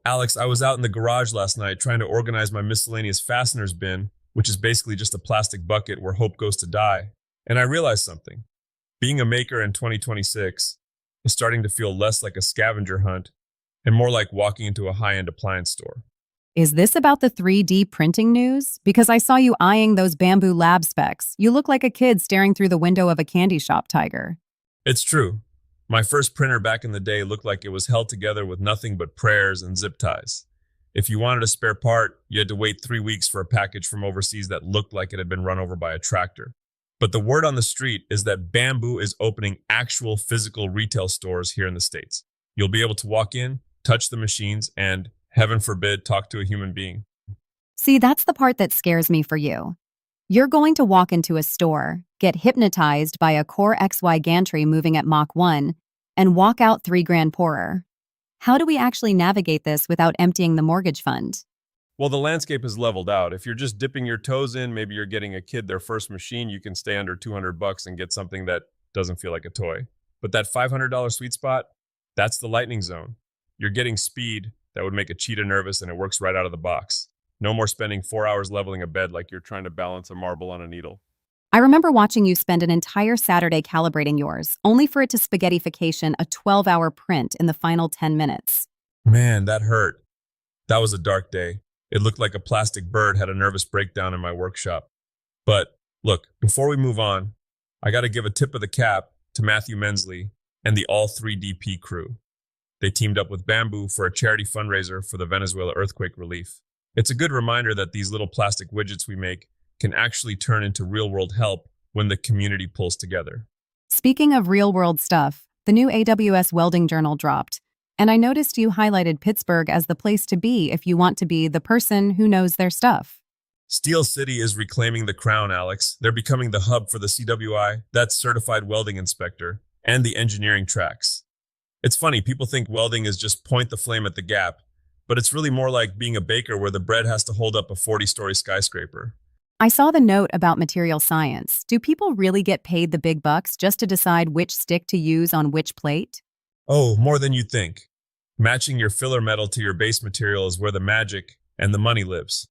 Alex, I was out in the garage last night trying to organize my miscellaneous fasteners bin, which is basically just a plastic bucket where hope goes to die. And I realized something. Being a maker in 2026 is starting to feel less like a scavenger hunt and more like walking into a high-end appliance store. Is this about the 3D printing news? Because I saw you eyeing those bamboo lab specs. You look like a kid staring through the window of a candy shop, Tiger. It's true. My first printer back in the day looked like it was held together with nothing but prayers and zip ties. If you wanted a spare part, you had to wait 3 weeks for a package from overseas that looked like it had been run over by a tractor. But the word on the street is that Bamboo is opening actual physical retail stores here in the States. You'll be able to walk in, touch the machines, and, heaven forbid, talk to a human being. See, that's the part that scares me for you. You're going to walk into a store, get hypnotized by a Core XY gantry moving at Mach 1, and walk out 3 grand poorer. How do we actually navigate this without emptying the mortgage fund? Well, the landscape has leveled out. If you're just dipping your toes in, maybe you're getting a kid their first machine, you can stay under $200 and get something that doesn't feel like a toy. But that $500 sweet spot, that's the lightning zone. You're getting speed that would make a cheetah nervous, and it works right out of the box. No more spending 4 hours leveling a bed like you're trying to balance a marble on a needle. I remember watching you spend an entire Saturday calibrating yours, only for it to spaghettification a 12-hour print in the final 10 minutes. Man, that hurt. That was a dark day. It looked like a plastic bird had a nervous breakdown in my workshop. But look, before we move on, I got to give a tip of the cap to Matthew Mensley and the All 3DP crew. They teamed up with Bamboo for a charity fundraiser for the Venezuela earthquake relief. It's a good reminder that these little plastic widgets we make can actually turn into real-world help when the community pulls together. Speaking of real-world stuff, the new AWS Welding journal dropped, and I noticed you highlighted Pittsburgh as the place to be if you want to be the person who knows their stuff. Steel City is reclaiming the crown, Alex. They're becoming the hub for the CWI, that's Certified Welding Inspector, and the engineering tracks. It's funny, people think welding is just point the flame at the gap, but it's really more like being a baker where the bread has to hold up a 40-story skyscraper. I saw the note about material science. Do people really get paid the big bucks just to decide which stick to use on which plate? Oh, more than you'd think. Matching your filler metal to your base material is where the magic and the money lives.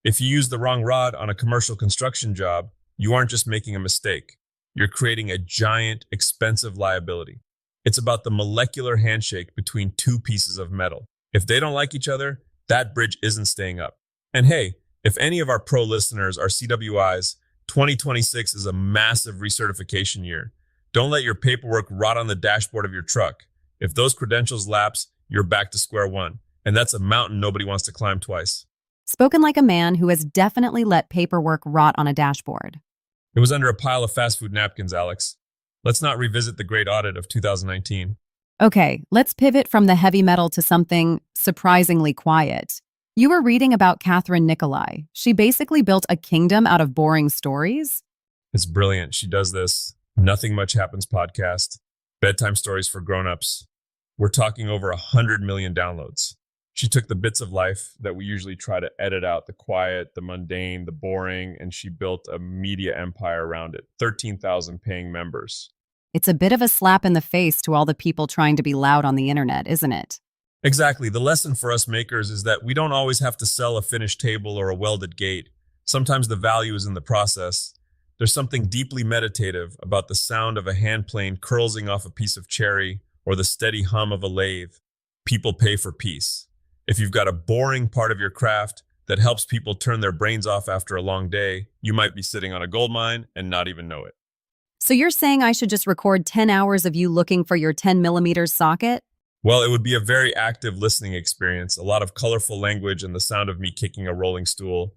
If you use the wrong rod on a commercial construction job, you aren't just making a mistake. You're creating a giant, expensive liability. It's about the molecular handshake between two pieces of metal. If they don't like each other, that bridge isn't staying up. And hey, if any of our pro listeners are CWIs, 2026 is a massive recertification year. Don't let your paperwork rot on the dashboard of your truck. If those credentials lapse, you're back to square one. And that's a mountain nobody wants to climb twice. Spoken like a man who has definitely let paperwork rot on a dashboard. It was under a pile of fast food napkins, Alex. Let's not revisit the great audit of 2019. Okay, let's pivot from the heavy metal to something surprisingly quiet. You were reading about Catherine Nicolai. She basically built a kingdom out of boring stories? It's brilliant. She does this Nothing Much Happens podcast, bedtime stories for grown-ups. We're talking over 100 million downloads. She took the bits of life that we usually try to edit out, the quiet, the mundane, the boring, and she built a media empire around it. 13,000 paying members. It's a bit of a slap in the face to all the people trying to be loud on the internet, isn't it? Exactly. The lesson for us makers is that we don't always have to sell a finished table or a welded gate. Sometimes the value is in the process. There's something deeply meditative about the sound of a hand plane curling off a piece of cherry or the steady hum of a lathe. People pay for peace. If you've got a boring part of your craft that helps people turn their brains off after a long day, you might be sitting on a gold mine and not even know it. So you're saying I should just record 10 hours of you looking for your 10mm socket? Well, it would be a very active listening experience, a lot of colorful language and the sound of me kicking a rolling stool.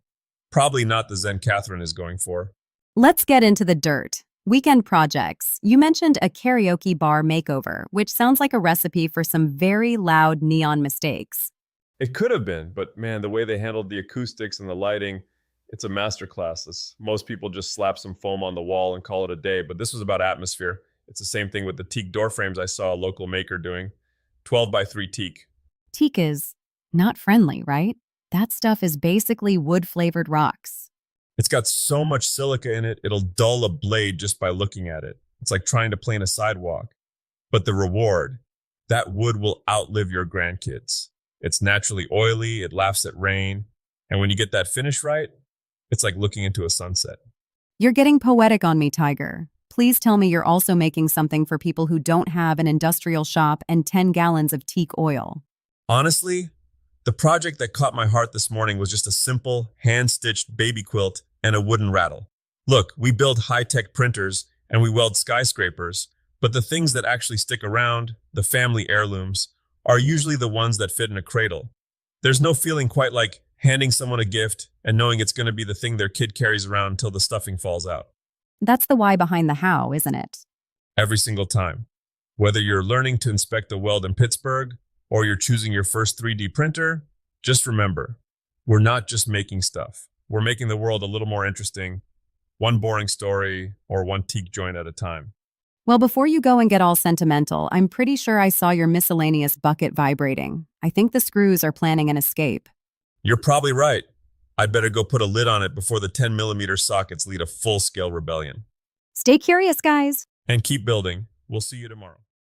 Probably not the Zen Catherine is going for. Let's get into the dirt. Weekend projects. You mentioned a karaoke bar makeover, which sounds like a recipe for some very loud neon mistakes. It could have been, but man, the way they handled the acoustics and the lighting, it's a masterclass. Most people just slap some foam on the wall and call it a day, but this was about atmosphere. It's the same thing with the teak door frames I saw a local maker doing. 12 by 3 teak. Teak is not friendly, right? That stuff is basically wood-flavored rocks. It's got so much silica in it, it'll dull a blade just by looking at it. It's like trying to plane a sidewalk. But the reward, that wood will outlive your grandkids. It's naturally oily, it laughs at rain, and when you get that finish right, it's like looking into a sunset. You're getting poetic on me, Tiger. Please tell me you're also making something for people who don't have an industrial shop and 10 gallons of teak oil. Honestly, the project that caught my heart this morning was just a simple, hand-stitched baby quilt and a wooden rattle. Look, we build high-tech printers and we weld skyscrapers, but the things that actually stick around, the family heirlooms, are usually the ones that fit in a cradle. There's no feeling quite like handing someone a gift and knowing it's going to be the thing their kid carries around until the stuffing falls out. That's the why behind the how, isn't it? Every single time. Whether you're learning to inspect a weld in Pittsburgh or you're choosing your first 3D printer, just remember, we're not just making stuff. We're making the world a little more interesting, one boring story or one teak joint at a time. Well, before you go and get all sentimental, I'm pretty sure I saw your miscellaneous bucket vibrating. I think the screws are planning an escape. You're probably right. I'd better go put a lid on it before the 10mm sockets lead a full-scale rebellion. Stay curious, guys. And keep building. We'll see you tomorrow.